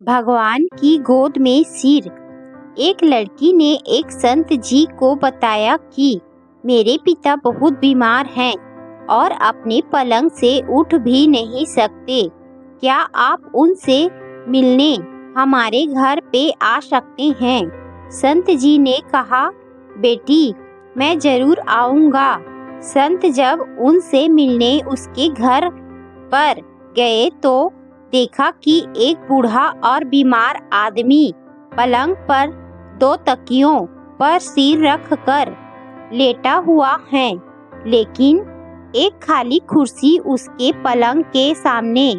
भगवान की गोद में सिर। एक लड़की ने एक संत जी को बताया कि मेरे पिता बहुत बीमार हैं और अपने पलंग से उठ भी नहीं सकते। क्या आप उनसे मिलने हमारे घर पे आ सकते हैं? संत जी ने कहा, बेटी, मैं जरूर आऊँगा। संत जब उनसे मिलने उसके घर पर गए तो देखा कि एक बूढ़ा और बीमार आदमी पलंग पर दो तकियों पर सिर रख कर लेटा हुआ है, लेकिन एक खाली कुर्सी उसके पलंग के सामने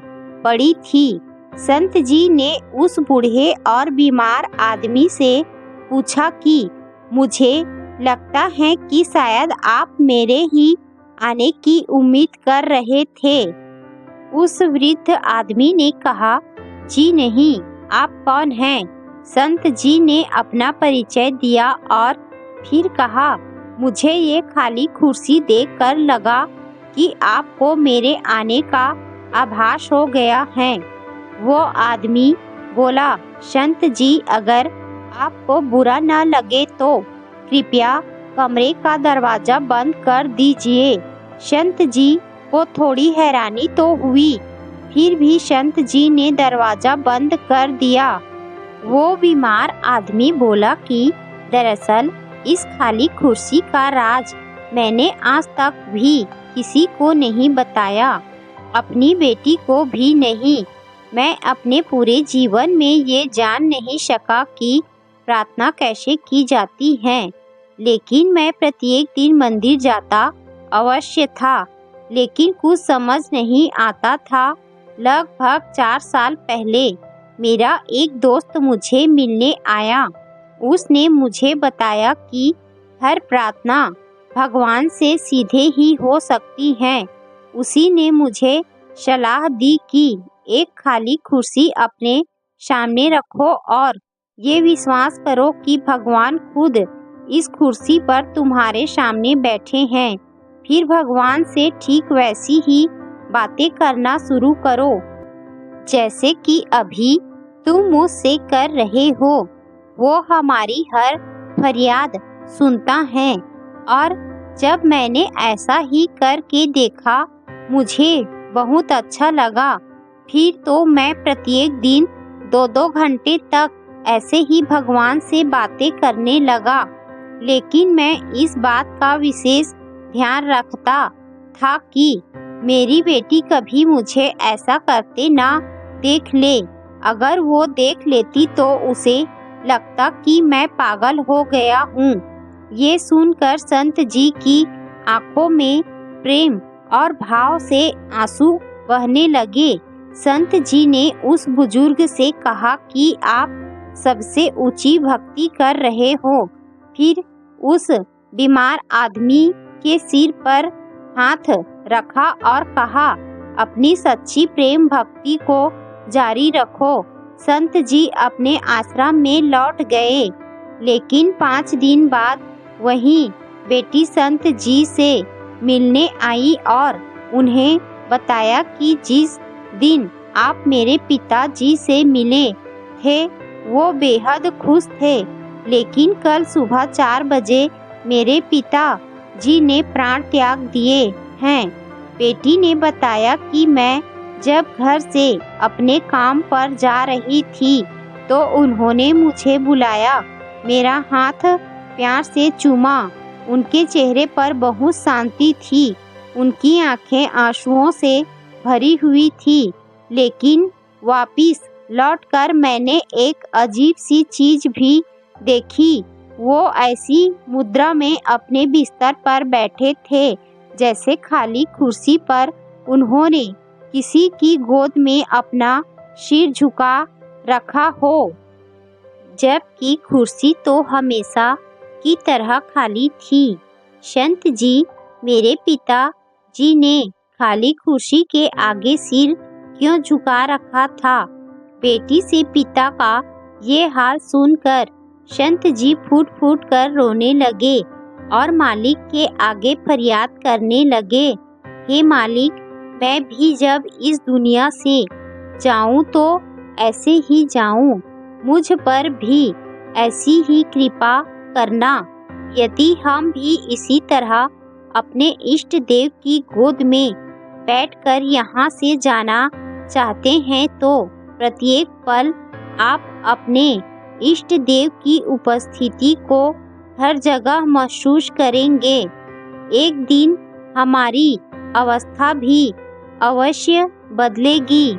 पड़ी थी। संत जी ने उस बूढ़े और बीमार आदमी से पूछा कि मुझे लगता है कि शायद आप मेरे ही आने की उम्मीद कर रहे थे। उस वृद्ध आदमी ने कहा, जी नहीं, आप कौन हैं? संत जी ने अपना परिचय दिया और फिर कहा, मुझे ये खाली कुर्सी देखकर लगा कि आपको मेरे आने का आभास हो गया है। वो आदमी बोला, संत जी, अगर आपको बुरा न लगे तो कृपया कमरे का दरवाजा बंद कर दीजिए। संत जी को थोड़ी हैरानी तो हुई, फिर भी संत जी ने दरवाजा बंद कर दिया। वो बीमार आदमी बोला कि दरअसल इस खाली कुर्सी का राज मैंने आज तक भी किसी को नहीं बताया, अपनी बेटी को भी नहीं। मैं अपने पूरे जीवन में ये जान नहीं सका कि प्रार्थना कैसे की जाती है, लेकिन मैं प्रत्येक दिन मंदिर जाता अवश्य था, लेकिन कुछ समझ नहीं आता था। लगभग 4 साल पहले मेरा एक दोस्त मुझे मिलने आया। उसने मुझे बताया कि हर प्रार्थना भगवान से सीधे ही हो सकती है। उसी ने मुझे सलाह दी कि एक खाली कुर्सी अपने सामने रखो और ये विश्वास करो कि भगवान खुद इस कुर्सी पर तुम्हारे सामने बैठे हैं। फिर भगवान से ठीक वैसी ही बातें करना शुरू करो जैसे कि अभी तुम मुझसे कर रहे हो। वो हमारी हर फरियाद सुनता है। और जब मैंने ऐसा ही करके देखा, मुझे बहुत अच्छा लगा। फिर तो मैं प्रत्येक दिन 2-2 घंटे तक ऐसे ही भगवान से बातें करने लगा। लेकिन मैं इस बात का विशेष ध्यान रखता था कि मेरी बेटी कभी मुझे ऐसा करते ना देख ले। अगर वो देख लेती तो उसे लगता कि मैं पागल हो गया हूँ। ये सुनकर संत जी की आंखों में प्रेम और भाव से आंसू बहने लगे। संत जी ने उस बुजुर्ग से कहा कि आप सबसे ऊंची भक्ति कर रहे हो। फिर उस बीमार आदमी के सिर पर हाथ रखा और कहा, अपनी सच्ची प्रेम भक्ति को जारी रखो। संत जी अपने आश्रम में लौट गए, लेकिन 5 दिन बाद वही बेटी संत जी से मिलने आई और उन्हें बताया कि जिस दिन आप मेरे पिताजी से मिले थे वो बेहद खुश थे, लेकिन कल सुबह 4 बजे मेरे पिता जी ने प्राण त्याग दिए हैं। बेटी ने बताया कि मैं जब घर से अपने काम पर जा रही थी तो उन्होंने मुझे बुलाया, मेरा हाथ प्यार से चूमा। उनके चेहरे पर बहुत शांति थी। उनकी आंखें आंसुओं से भरी हुई थी, लेकिन वापिस लौटकर मैंने एक अजीब सी चीज भी देखी। वो ऐसी मुद्रा में अपने बिस्तर पर बैठे थे जैसे खाली कुर्सी पर उन्होंने किसी की गोद में अपना सिर झुका रखा हो, जबकि कुर्सी तो हमेशा की तरह खाली थी। संत जी, मेरे पिता जी ने खाली कुर्सी के आगे सिर क्यों झुका रखा था? बेटी से पिता का ये हाल सुनकर संत जी फूट फूट कर रोने लगे और मालिक के आगे फरियाद करने लगे, हे मालिक, मैं भी जब इस दुनिया से जाऊं तो ऐसे ही जाऊं। मुझ पर भी ऐसी ही कृपा करना। यदि हम भी इसी तरह अपने इष्ट देव की गोद में बैठकर यहाँ से जाना चाहते हैं तो प्रत्येक पल आप अपने इष्ट देव की उपस्थिति को हर जगह महसूस करेंगे। एक दिन हमारी अवस्था भी अवश्य बदलेगी।